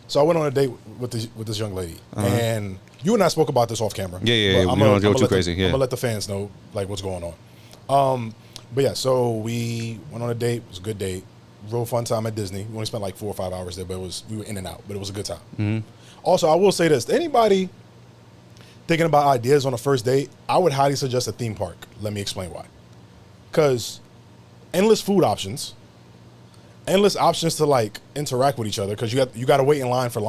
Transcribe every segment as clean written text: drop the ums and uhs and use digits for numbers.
So I went on a date with this young lady, and you and I spoke about this off camera. Yeah. We don't go too crazy. I'm gonna let the fans know like what's going on. But yeah, so we went on a date. It was a good date. Real fun time at Disney. We only spent like 4 or 5 hours there, but we were in and out. But it was a good time. Mm-hmm. Also, I will say this: anybody thinking about ideas on a first date, I would highly suggest a theme park. Let me explain why. Because endless food options, endless options to like interact with each other. Because you got to wait in line for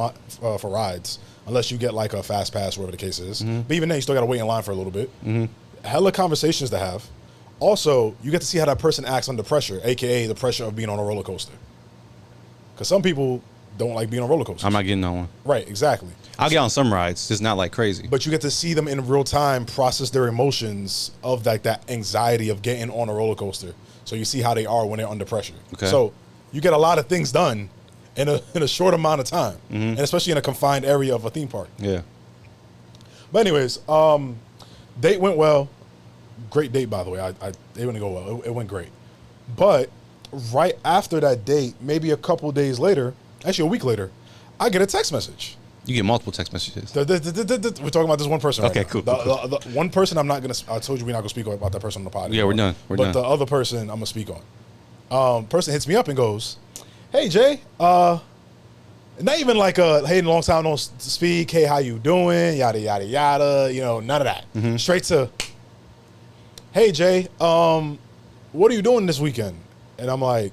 rides unless you get like a fast pass, whatever the case is. Mm-hmm. But even then, you still got to wait in line for a little bit. Mm-hmm. Hella conversations to have. Also, you get to see how that person acts under pressure, a.k.a. the pressure of being on a roller coaster. Because some people don't like being on roller coasters. I'm not getting on one. Right, exactly. I'll get on some rides, just not like crazy. But you get to see them in real time process their emotions of like that anxiety of getting on a roller coaster. So you see how they are when they're under pressure. Okay. So you get a lot of things done in a short amount of time, and especially in a confined area of a theme park. Yeah. But anyways, date went well. Great date, by the way. It didn't go well. It went great. But right after that date, maybe a couple days later, actually a week later, I get a text message. You get multiple text messages. We're talking about this one person right now. Cool. The one person I'm not going to... I told you we're not going to speak about that person on the podcast. Yeah, we're done. But the other person I'm going to speak on. Person hits me up and goes, "Hey, Jay, not even like a, hey, long time no speak, hey, how you doing, yada, yada, yada, none of that. Mm-hmm. Straight to, hey, Jay, what are you doing this weekend?" And I'm like,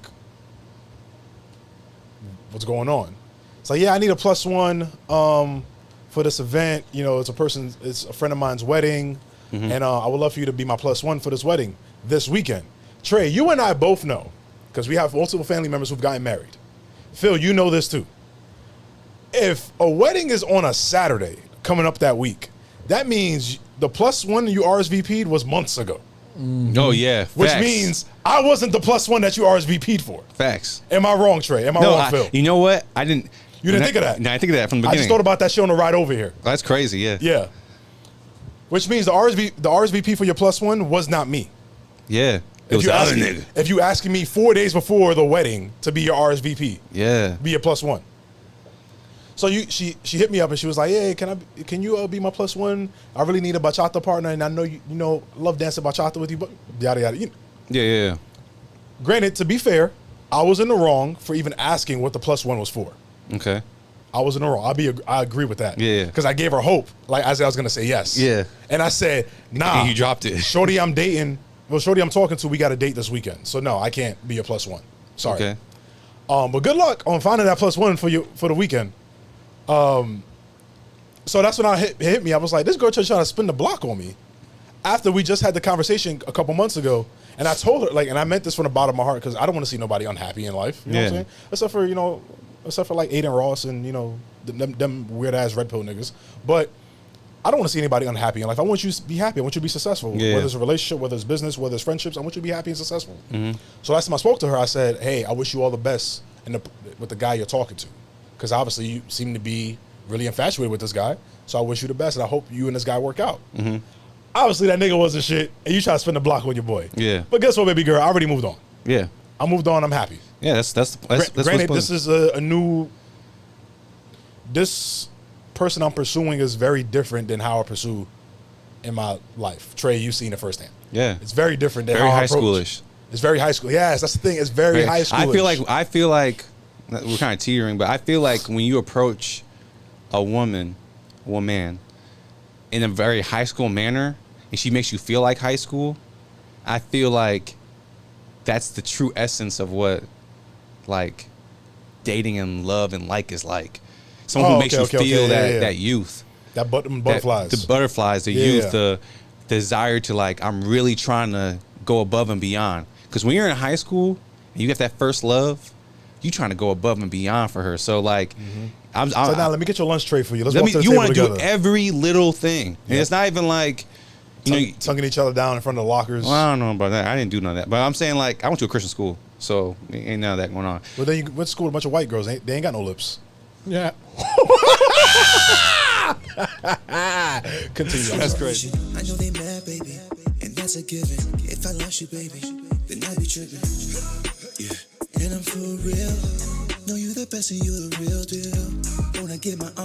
what's going on? It's like, yeah, I need a +1 for this event. It's a friend of mine's wedding, and I would love for you to be my +1 for this wedding this weekend. Tre, you and I both know, because we have multiple family members who've gotten married. Phil, you know this too. If a wedding is on a Saturday coming up that week, that means the +1 you RSVP'd was months ago. Mm-hmm. Oh, yeah. Facts. Which means I wasn't the +1 that you RSVP'd for. Facts. Am I wrong, Tre? Am I wrong, Phil? You know what? I didn't... You didn't think of that? No, I think of that from the beginning. I just thought about that shit on the ride over here. That's crazy, yeah. Yeah. Which means the RSVP for your +1 was not me. Yeah. It was the other nigga. If you asking me 4 days before the wedding to be your RSVP. Yeah. Be your +1. So she hit me up and she was like, "Hey, can you be my +1? I really need a bachata partner, and I know you love dancing bachata with you, but yada yada." Yeah. Granted, to be fair, I was in the wrong for even asking what the +1 was for. Okay. I was in the wrong. I agree with that. Yeah. Because I gave her hope. Like I said, I was gonna say yes. Yeah. And I said, nah. And you dropped it. Shorty I'm dating. Well, shorty I'm talking to, we got a date this weekend. So no, I can't be your +1. Sorry. Okay. But good luck on finding that +1 for the weekend. So that's when it hit me. I was like, this girl trying to spin the block on me after we just had the conversation a couple months ago. And I told her, and I meant this from the bottom of my heart, because I don't want to see nobody unhappy in life. You know what I'm saying? Except for like Aiden Ross and, them weird ass red pill niggas. But I don't want to see anybody unhappy in life. I want you to be happy. I want you to be successful. Yeah. Whether it's a relationship, whether it's business, whether it's friendships, I want you to be happy and successful. Mm-hmm. So last time I spoke to her, I said, "Hey, I wish you all the best with the guy you're talking to. Because obviously you seem to be really infatuated with this guy. So I wish you the best, and I hope you and this guy work out." Mm-hmm. Obviously that nigga wasn't shit, and you try to spin the block with your boy. Yeah. But guess what, baby girl? I already moved on. Yeah. I moved on. I'm happy. Yeah, that's granted, this is a new... This person I'm pursuing is very different than how I pursue in my life. Tre, you've seen it firsthand. Yeah. It's very different than very how I high approach. Schoolish. It's very high school. Yes, that's the thing. It's very high schoolish. I feel like we're kind of teetering, but I feel like when you approach a woman in a very high school manner, and she makes you feel like high school, I feel like that's the true essence of what like dating and love and like is like. Someone who makes you feel that youth. That butterflies. The butterflies, the youth, the desire to like, I'm really trying to go above and beyond. Because when you're in high school and you get that first love, you trying to go above and beyond for her. So like, so now let me get your lunch tray for you. Let's walk to the you table want to together. do every little thing. And it's not even like, tonguing each other down in front of the lockers. Well, I don't know about that. I didn't do none of that. But I'm saying like, I went to a Christian school, so ain't none of that going on. Well, then you went to school with a bunch of white girls. They ain't got no lips. Yeah. Continue. That's crazy. I know they mad, baby, and that's a given. If I lost you, baby, then I'd be tripping. Yeah, and I'm for real. Know you the the best and you the real deal. Wanna get my arm